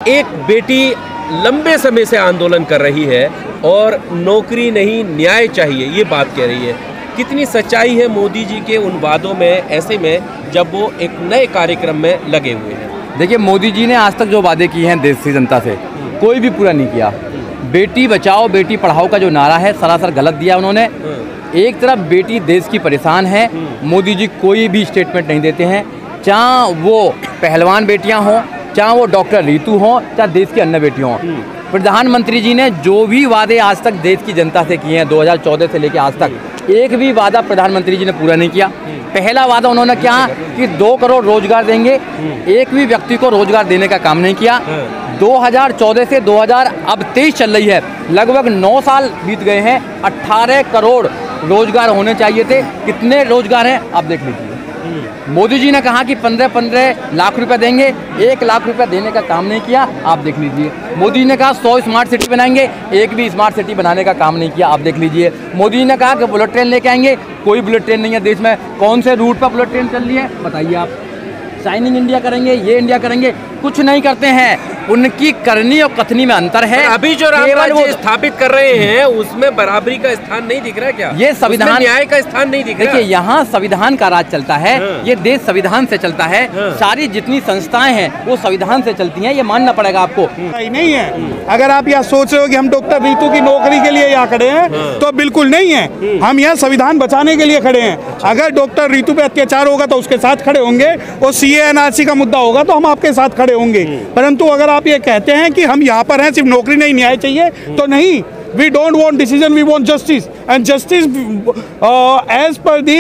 एक बेटी लंबे समय से आंदोलन कर रही है और नौकरी नहीं न्याय चाहिए ये बात कह रही है। कितनी सच्चाई है मोदी जी के उन वादों में, ऐसे में जब वो एक नए कार्यक्रम में लगे हुए हैं? देखिए, मोदी जी ने आज तक जो वादे किए हैं देश की जनता से कोई भी पूरा नहीं किया। बेटी बचाओ बेटी पढ़ाओ का जो नारा है सरासर गलत दिया उन्होंने। एक तरफ बेटी देश की परेशान है, मोदी जी कोई भी स्टेटमेंट नहीं देते हैं, चाहे वो पहलवान बेटियां हों, चाहे वो डॉक्टर रीतू हों, चाहे देश की अन्य बेटियां हों। प्रधानमंत्री जी ने जो भी वादे आज तक देश की जनता से किए हैं 2014 से लेकर आज तक, एक भी वादा प्रधानमंत्री जी ने पूरा नहीं किया। पहला वादा उन्होंने क्या कि 2 करोड़ रोजगार देंगे, एक भी व्यक्ति को रोजगार देने का काम नहीं किया। 2014 से 2023 चल रही है, लगभग 9 साल बीत गए हैं, 18 करोड़ रोजगार होने चाहिए थे। कितने रोजगार हैं आप देख लीजिए। मोदी जी ने कहा कि 15 लाख रुपए देंगे, 1 लाख रुपए देने का काम नहीं किया, आप देख लीजिए। मोदी जी ने कहा 100 स्मार्ट सिटी बनाएंगे, एक भी स्मार्ट सिटी बनाने का काम नहीं किया, आप देख लीजिए। मोदी जी ने कहा कि बुलेट ट्रेन लेके आएंगे, कोई बुलेट ट्रेन नहीं है देश में। कौन से रूट पर बुलेट ट्रेन चल रही है बताइए आप। शाइनिंग इंडिया करेंगे, ये इंडिया करेंगे, कुछ नहीं करते हैं। उनकी करनी और कथनी में अंतर है। अभी जो राम राज्य स्थापित कर रहे हैं उसमें बराबरी का स्थान नहीं दिख रहा है क्या? ये संविधान न्याय का स्थान नहीं दिख रहा। देखिए, यहाँ संविधान का राज चलता है। ये देश संविधान से चलता है। सारी जितनी संस्थाएं हैं वो संविधान से चलती हैं, ये मानना पड़ेगा आपको। नहीं है। अगर आप यह सोच रहे हो कि हम डॉक्टर रीतू की नौकरी के लिए यहाँ खड़े हैं तो बिल्कुल नहीं है। हम यहाँ संविधान बचाने के लिए खड़े हैं। अगर डॉक्टर रीतू पे अत्याचार होगा तो उसके साथ खड़े होंगे, और CA NRC का मुद्दा होगा तो हम आपके साथ खड़े होंगे। परंतु अगर आप ये कहते हैं कि हम यहाँ पर हैं सिर्फ नौकरी नहीं न्याय चाहिए, तो नहीं। We don't want decision, we want justice, and justice as per the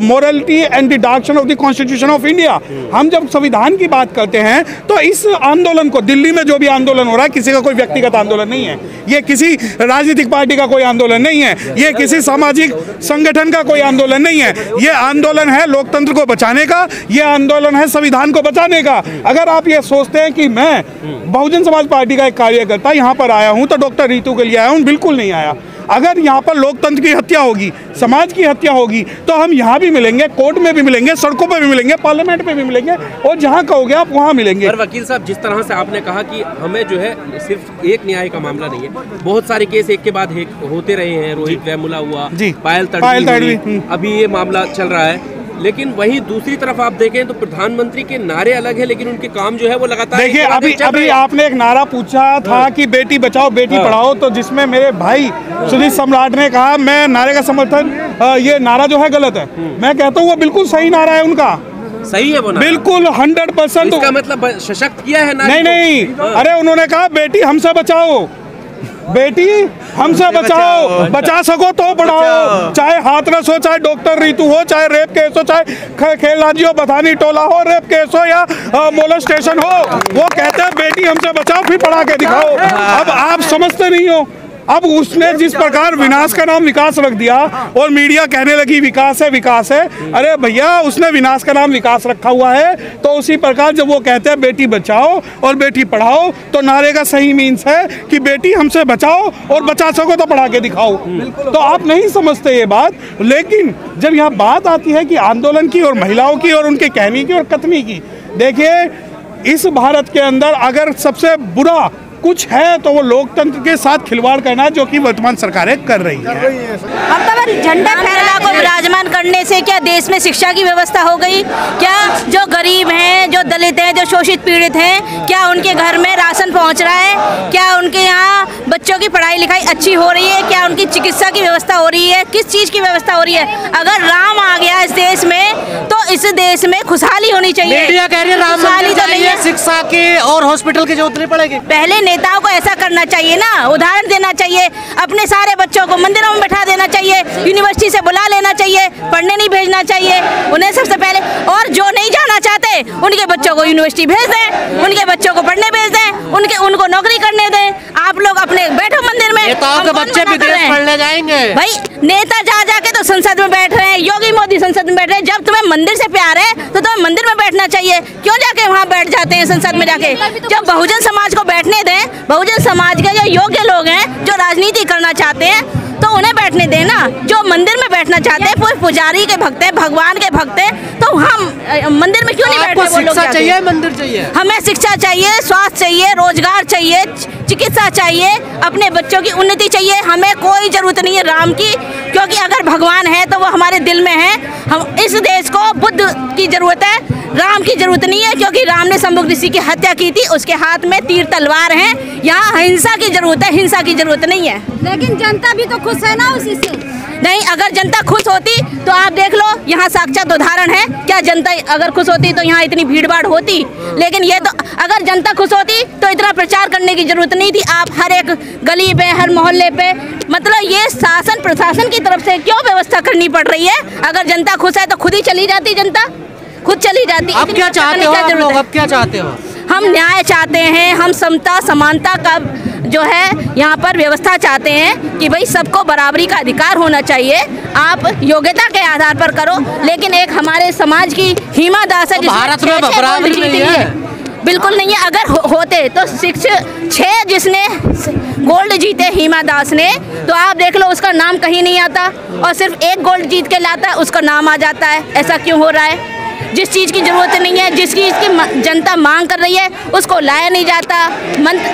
morality and the direction of the Constitution of India। हम जब संविधान की बात करते हैं तो इस आंदोलन को, दिल्ली में जो भी आंदोलन हो रहा है, किसी का कोई व्यक्तिगत आंदोलन नहीं है, ये किसी राजनीतिक पार्टी का कोई आंदोलन नहीं है, ये किसी सामाजिक संगठन का कोई आंदोलन नहीं है। ये आंदोलन है लोकतंत्र को बचाने का, ये आंदोलन है संविधान को बचाने का। अगर आप ये सोचते हैं कि मैं बहुजन समाज पार्टी का एक कार्यकर्ता यहाँ पर आया हूँ तो डॉक्टर रीतू के लिए आया हूँ, बिल्कुल नहीं आया। अगर यहाँ पर लोकतंत्र की हत्या होगी, समाज की हत्या होगी, तो हम यहाँ भी मिलेंगे, कोर्ट में भी मिलेंगे, सड़कों पर भी मिलेंगे, पार्लियामेंट में भी मिलेंगे, और जहाँ कहोगे आप वहाँ मिलेंगे। पर वकील साहब, जिस तरह से आपने कहा कि हमें जो है सिर्फ एक न्याय का मामला नहीं है, बहुत सारे केस एक के बाद एक होते रहे हैं। रोहित वेमुला हुआ, पायल तड़वी, अभी ये मामला चल रहा है। लेकिन वहीं दूसरी तरफ आप देखें तो प्रधानमंत्री के नारे अलग है, लेकिन उनके काम जो है वो लगातार। देखिए, अभी आपने एक नारा पूछा था कि बेटी बचाओ बेटी पढ़ाओ, तो जिसमें मेरे भाई सुधीर सम्राट ने कहा मैं नारे का समर्थन, ये नारा जो है गलत है। मैं कहता हूँ वो बिल्कुल सही नारा है उनका। सही है वो नारा? बिल्कुल 100%। इसका मतलब सशक्त किया है ना? नहीं, अरे उन्होंने कहा बेटी हमसे बचाओ, बेटी हमसे बचाओ, बचा सको तो पढ़ाओ। चाहे हाथरस हो, चाहे डॉक्टर रीतू हो, चाहे रेप केस हो, चाहे खेलराजी हो, बथानी टोला हो, रेप केस हो या मोलेस्टेशन हो, वो कहते हैं बेटी हमसे बचाओ फिर पढ़ा के दिखाओ। अब आप समझते नहीं हो। अब उसने जिस प्रकार विनाश का नाम विकास रख दिया और मीडिया कहने लगी विकास है विकास है, अरे भैया उसने विनाश का नाम विकास रखा हुआ है। तो उसी प्रकार जब वो कहते हैं बेटी बचाओ और बेटी पढ़ाओ, तो नारे का सही मीन्स है कि बेटी हमसे बचाओ और बचा सको तो पढ़ा के दिखाओ। तो आप नहीं समझते ये बात। लेकिन जब यहाँ बात आती है कि आंदोलन की और महिलाओं की और उनके कहनी की और कथनी की, देखिए इस भारत के अंदर अगर सबसे बुरा कुछ है तो वो लोकतंत्र के साथ खिलवाड़ करना है, जो कि वर्तमान सरकारें कर रही है। ममता झंडा फहरा को विराजमान करने से क्या देश में शिक्षा की व्यवस्था हो गई? क्या जो गरीब हैं, जो दलित हैं, जो शोषित पीड़ित हैं, क्या उनके घर में राशन पहुंच रहा है? क्या उनके यहाँ बच्चों की पढ़ाई लिखाई अच्छी हो रही है? क्या उनकी चिकित्सा की व्यवस्था हो रही है? किस चीज़ की व्यवस्था हो रही है? अगर राम आ गया इस देश में तो इस देश में खुशहाली होनी चाहिए। मीडिया कह रही है राम मंदिर चाहिए, शिक्षा की और हॉस्पिटल की जरूरत नहीं पड़ेगी। पहले नेताओं को ऐसा करना चाहिए ना, उदाहरण देना चाहिए। अपने सारे बच्चों को मंदिरों में बैठा देना चाहिए, यूनिवर्सिटी से बुला लेना चाहिए, पढ़ने नहीं भेजना चाहिए उन्हें सबसे पहले। और जो नहीं जाना चाहते उनके बच्चों को यूनिवर्सिटी भेज दें, उनके बच्चों को पढ़ने भेज दें, उनको नौकरी करने दें। आप लोग अपने बैठो मंदिर में, गाँव के बच्चे विदेश पढ़ने जाएंगे। भाई नेता जा जाके तो संसद में बैठ रहे हैं, योगी मोदी संसद में बैठ रहे हैं। जब तुम्हें मंदिर से प्यार है तो तुम्हें मंदिर में बैठना चाहिए, क्यों जाके वहाँ बैठ जाते हैं संसद में जाके। जब बहुजन समाज को बैठने दें, बहुजन समाज के जो योग्य लोग हैं जो राजनीति करना चाहते हैं तो उन्हें बैठने देना। जो मंदिर में बैठना चाहते हैं, कोई पुजारी के भक्त हैं, भगवान के भक्त हैं, तो हम मंदिर में क्यों नहीं बैठे? वो लोग शिक्षा चाहिए, मंदिर चाहिए, हमें शिक्षा चाहिए, स्वास्थ्य चाहिए, रोजगार चाहिए, चिकित्सा चाहिए, अपने बच्चों की उन्नति चाहिए। हमें कोई जरूरत नहीं है राम की, क्योंकि अगर भगवान है तो वो हमारे दिल में है। हम इस देश को बुद्ध की जरूरत है, राम की जरूरत नहीं है, क्योंकि राम ने शंभु ऋषि की हत्या की थी, उसके हाथ में तीर तलवार है। यहाँ हिंसा की जरूरत है, हिंसा की जरूरत नहीं है। लेकिन जनता भी तो खुश है ना उसी से। नहीं, अगर जनता खुश होती तो आप देख लो, यहाँ साक्षात उदाहरण है। क्या जनता अगर खुश होती तो यहाँ इतनी भीड़ भाड़ होती? लेकिन ये तो अगर जनता खुश होती तो इतना प्रचार करने की जरूरत नहीं थी। आप हर एक गली पे, हर मोहल्ले पे, मतलब ये शासन प्रशासन की तरफ से क्यों व्यवस्था करनी पड़ रही है? अगर जनता खुश है तो खुद ही चली जाती, जनता खुद चली जाती। अब क्या चाहते हो आप लोग? अब क्या चाहते हो? हम न्याय चाहते हैं, हम समता समानता का जो है यहाँ पर व्यवस्था चाहते हैं कि भाई सबको बराबरी का अधिकार होना चाहिए। आप योग्यता के आधार पर करो, लेकिन एक हमारे समाज की हिमा दास है भारत में बराबरी नहीं है, बिल्कुल नहीं है। अगर होते तो 6 जिसने गोल्ड जीते हिमा दास ने, तो आप देख लो उसका नाम कहीं नहीं आता, और सिर्फ एक गोल्ड जीत के लाता है उसका नाम आ जाता है। ऐसा क्यों हो रहा है? जिस चीज़ की ज़रूरत नहीं है, जिस चीज़ की जनता मांग कर रही है, उसको लाया नहीं जाता।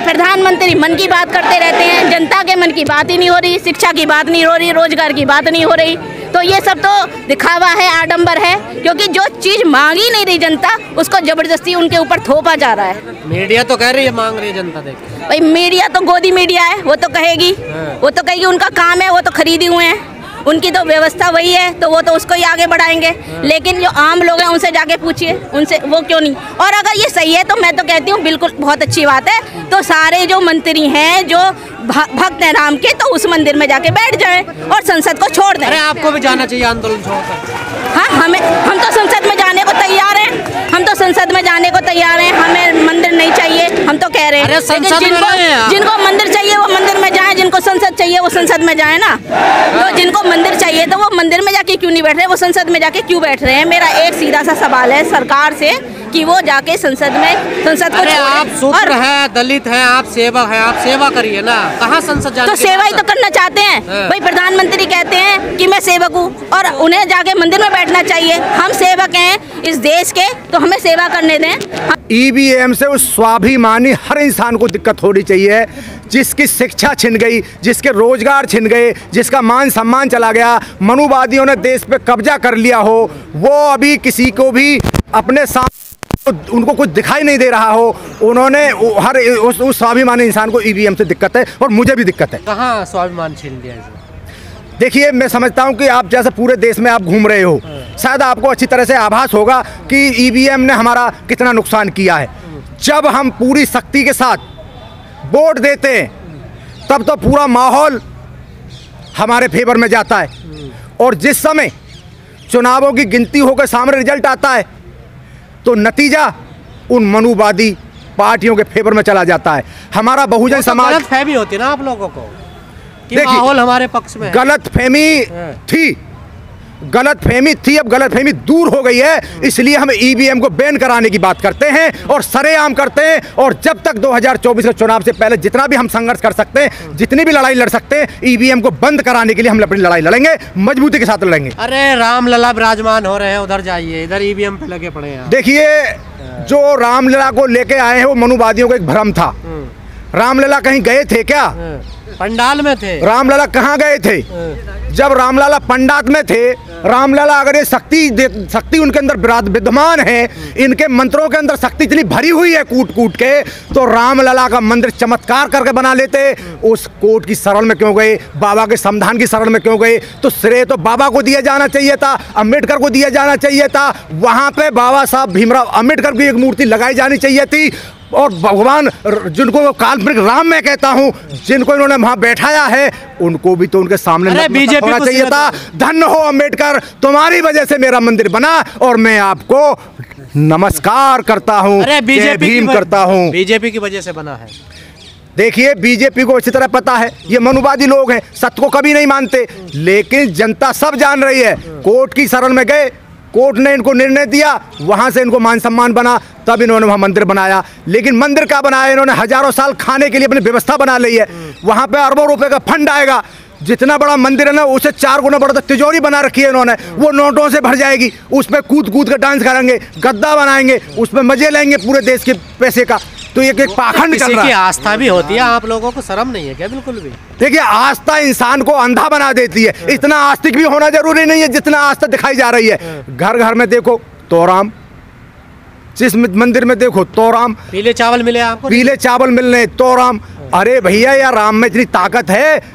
प्रधानमंत्री मन की बात करते रहते हैं, जनता के मन की बात ही नहीं हो रही, शिक्षा की बात नहीं हो रही, रोजगार की बात नहीं हो रही। तो ये सब तो दिखावा है, आडंबर है, क्योंकि जो चीज़ मांग ही नहीं रही जनता, उसको जबरदस्ती उनके ऊपर थोपा जा रहा है। मीडिया तो कह रही है मांग रही है जनता। देखिए भाई मीडिया तो गोदी मीडिया है, वो तो कहेगी, उनका काम है, वो तो खरीदी हुए हैं, उनकी तो व्यवस्था वही है, तो वो तो उसको ही आगे बढ़ाएंगे। लेकिन जो आम लोग हैं उनसे जाके पूछिए, उनसे वो क्यों नहीं। और अगर ये सही है तो मैं तो कहती हूँ बिल्कुल बहुत अच्छी बात है। तो सारे जो मंत्री हैं जो भक्त हैं राम के, तो उस मंदिर में जाके बैठ जाएं और संसद को छोड़ दें। अरे आपको भी जाना चाहिए आंदोलन छोड़कर। हाँ, हम तो संसद में जाने को तैयार हैं, हम तो संसद में जाने को तैयार हैं। हमें मंदिर नहीं चाहिए, हम तो कह रहे हैं। जिनको मंदिर चाहिए वो मंदिर में जाएं, जिनको संसद चाहिए वो संसद में जाएं ना। तो जिनको मंदिर चाहिए तो वो मंदिर में जाके क्यों नहीं बैठ रहे, वो संसद में जाके क्यों बैठ रहे हैं? मेरा एक सीधा सा सवाल है सरकार से कि वो जाके संसद को अरे आप शूद्र हैं, दलित हैं, आप सेवक हैं, आप सेवा करिए ना। कहाँ संसद जाके? तो सेवा ही तो करना चाहते हैं भाई। प्रधानमंत्री कहते हैं कि मैं सेवक हूँ, और उन्हें जाके मंदिर में बैठना चाहिए। हम सेवक हैं इस देश के, तो हमें सेवा करने दें। ईवीएम से उस स्वाभिमानी हर इंसान को दिक्कत होनी चाहिए, जिसकी शिक्षा छिन गई, जिसके रोजगार छिन गए, जिसका मान सम्मान चला गया, मनुवादियों ने देश पे कब्जा कर लिया हो, वो अभी किसी को भी अपने सामने उनको कुछ दिखाई नहीं दे रहा हो, उन्होंने हर उस स्वाभिमानी इंसान को ईवीएम से दिक्कत है, और मुझे भी दिक्कत है। कहाँ स्वाभिमान छीन लिया? देखिए, मैं समझता हूँ कि आप जैसे पूरे देश में आप घूम रहे हो, शायद आपको अच्छी तरह से आभास होगा कि ईवीएम ने हमारा कितना नुकसान किया है। जब हम पूरी शक्ति के साथ वोट देते हैं तब तो पूरा माहौल हमारे फेवर में जाता है, और जिस समय चुनावों की गिनती होकर सामने रिजल्ट आता है तो नतीजा उन मनुवादी पार्टियों के फेवर में चला जाता है। हमारा बहुजन समाज, गलतफहमी होती है ना आप लोगों को कि माहौल हमारे पक्ष में। गलतफहमी थी, अब गलतफहमी दूर हो गई है, इसलिए हम ईवीएम को बैन कराने की बात करते हैं और सरेआम करते हैं। और जब तक 2024 के चुनाव से पहले जितना भी हम संघर्ष कर सकते हैं, जितनी भी लड़ाई लड़ सकते हैं, ईवीएम को बंद कराने के लिए हम अपनी लड़ाई लड़ेंगे, मजबूती के साथ लड़ेंगे। अरे रामलला विराजमान हो रहे हैं, उधर जाइए, इधर ईवीएम पे लगे पड़े हैं। देखिए, जो रामलला को लेके आए हैं वो मनुवादियों का एक भ्रम था। रामलला कहीं गए थे क्या? पंडाल में थे। रामलला कहाँ गए थे? जब रामलला पंडात में थे, रामलला अगर ये शक्ति उनके अंदर विद्यमान है, इनके मंत्रों के अंदर शक्ति इतनी भरी हुई है कूट कूट के, तो रामलला का मंदिर चमत्कार करके बना लेते। उस कोर्ट की शरण में क्यों गए? बाबा के संविधान की शरण में क्यों गए? तो श्रेय तो बाबा को दिया जाना चाहिए था, अम्बेडकर को दिया जाना चाहिए था। वहाँ पे बाबा साहब भीमराव अम्बेडकर की एक मूर्ति लगाई जानी चाहिए थी, और भगवान जिनको काल्पनिक राम मैं कहता हूँ, जिनको इन्होंने वहाँ बैठाया है, उनको भी तो उनके सामने बीजेपी होना चाहिए था। धन्य हो अम्बेडकर, तुम्हारी वजह से मेरा मंदिर बना, और मैं आपको नमस्कार करता हूँ, जय भीम करता हूँ। बीजेपी की वजह से बना है। देखिए बीजेपी को इसी तरह पता है, ये मनुवादी लोग हैं, सत्य को कभी नहीं मानते, लेकिन जनता सब जान रही है। कोर्ट की शरण में गए, कोर्ट ने इनको निर्णय दिया, वहां से इनको मान सम्मान बना, तब इन्होंने वहां मंदिर बनाया। लेकिन मंदिर का बनाया इन्होंने, हजारों साल खाने के लिए अपनी व्यवस्था बना ली है। वहां पे अरबों रुपए का फंड आएगा, जितना बड़ा मंदिर है ना उसे 4 गुना बड़ा तिजोरी बना रखी है इन्होंने, वो नोटों से भर जाएगी, उसमें कूद कूद कर डांस करेंगे, गद्दा बनाएंगे, उसमें मजे लेंगे पूरे देश के पैसे का। तो ये एक पाखंड चल रहा है। आस्था भी होती है, आप लोगों को शर्म नहीं है क्या बिल्कुल भी? देखिए आस्था इंसान को अंधा बना देती है, इतना आस्तिक भी होना जरूरी नहीं है जितना आस्था दिखाई जा रही है। घर घर में देखो तो राम, जिस मंदिर में देखो तो राम, पीले चावल मिले आपको, पीले चावल मिलने तो राम। अरे भैया यार राम में इतनी ताकत है।